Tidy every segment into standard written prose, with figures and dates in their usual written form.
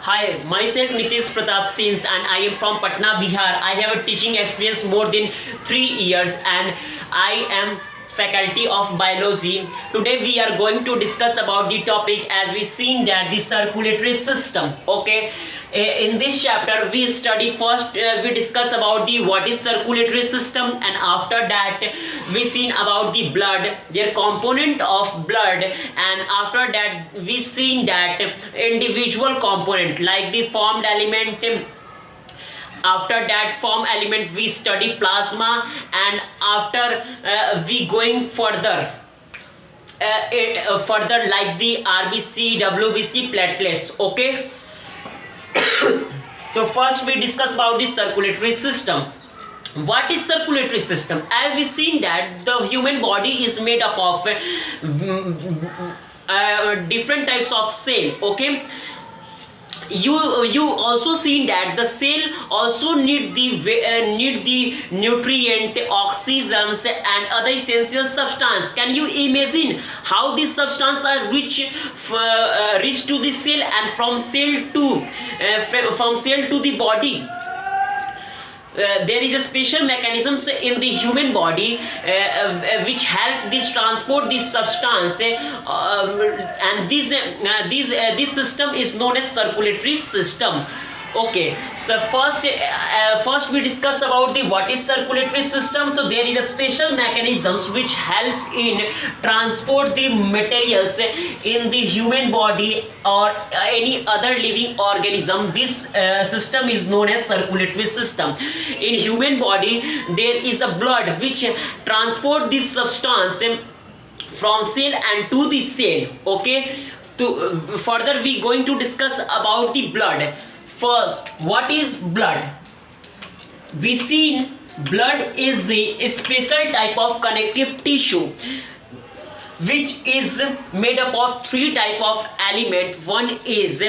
Hi, myself Nitish Pratap Singh and I am from Patna, Bihar. I have a teaching experience more than 3 years and I am faculty of biology. Today we are going to discuss about the topic as we seen that the circulatory system. Okay, in this chapter we study first we discuss about the what is circulatory system, and after that we seen about the blood, their component of blood, and after that we seen that individual component like the formed element. After that form element we study plasma, and after we going further further like the RBC, WBC, platelets. Okay. So first we discuss about the circulatory system. What is circulatory system? As we seen that the human body is made up of different types of cell. Okay, you also seen that the cell also need the nutrient, oxygens and other essential substance. Can you imagine how these substances are reach to the cell, and from cell to the body? There is a special mechanisms in the human body which help this transport this substance, and this system is known as circulatory system. Okay, so first we discuss about the what is circulatory system. So there is a special mechanisms which help in transport the materials in the human body or any other living organism. This system is known as circulatory system. In human body there is a blood which transport this substance from cell and to the cell. Okay, to further we going to discuss about the blood. First, what is blood? We seen blood is the special type of connective tissue which is made up of three type of element. One is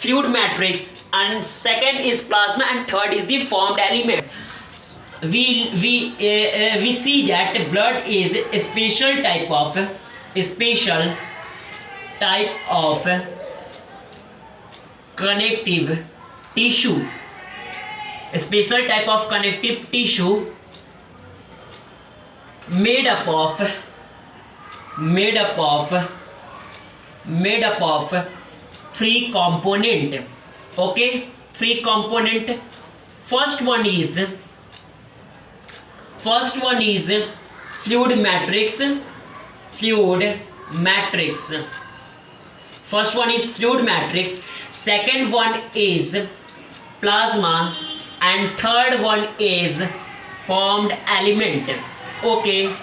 fluid matrix, and second is plasma, and third is the formed element. We see that blood is a special type of connective tissue, a special type of connective tissue made up of three component. Okay, three component. First one is fluid matrix. First one is fluid matrix, second one is plasma, and third one is formed element. Okay,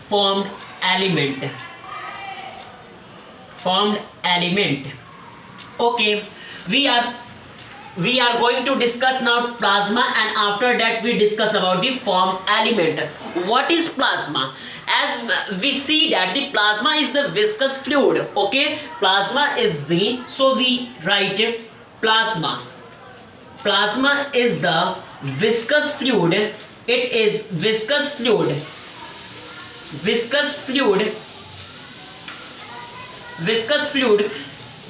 formed element. Okay, we are going to discuss now plasma, and after that we discuss about the formed element. What is plasma? As we see that the plasma is the viscous fluid. Okay, plasma is the, so we write plasma. Plasma is the viscous fluid. It is viscous fluid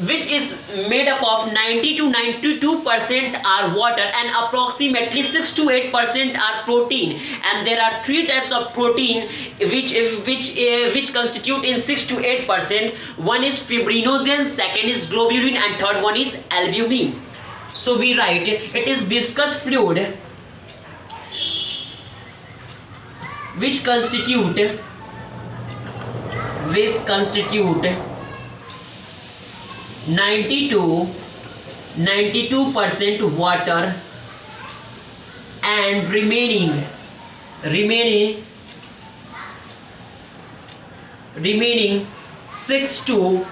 which is made up of 90 to 92% are water and approximately 6 to 8% are protein. And there are three types of protein which constitute in 6 to 8%. One is fibrinogen, second is globulin, and third one is albumin. So we write it is viscous fluid which constitute 90 to 92% water and remaining 6 to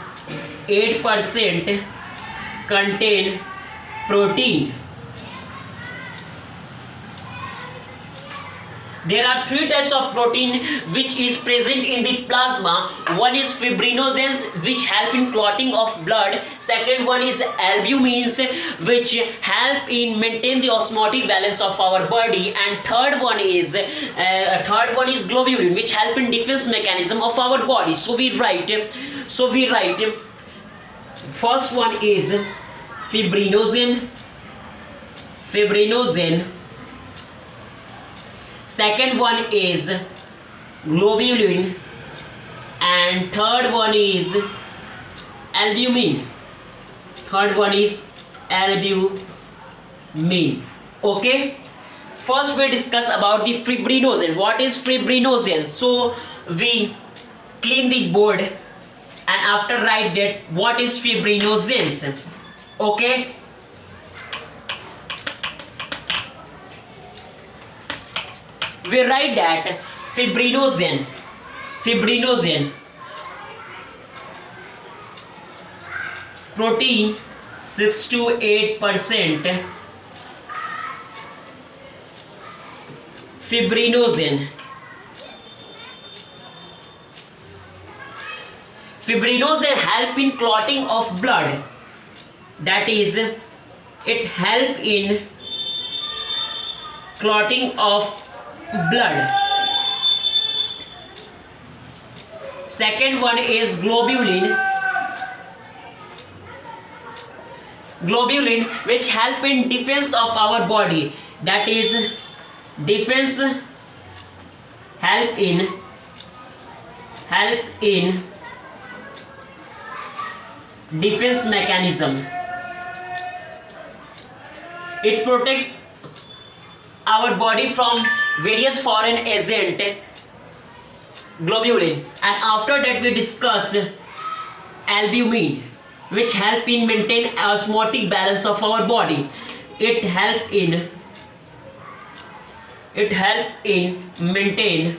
8% contain protein. There are three types of protein which is present in the plasma. One is fibrinogens which help in clotting of blood. Second one is albumins which help in maintain the osmotic balance of our body. And third one is globulin which help in defense mechanism of our body. So we write first one is fibrinogen. Second one is globulin, and third one is albumin. Okay, first we discuss about the fibrinogen. What is fibrinogen? So we clean the board and after write that what is fibrinogens. Okay, we write that fibrinogen protein 6 to 8%, fibrinogen help in clotting of blood, that is it help in clotting of blood. Second one is globulin which help in defense of our body, that is help in defense mechanism. It protect our body from various foreign agent, globulin. And after that we discuss albumin, which help in maintain osmotic balance of our body. It help in maintain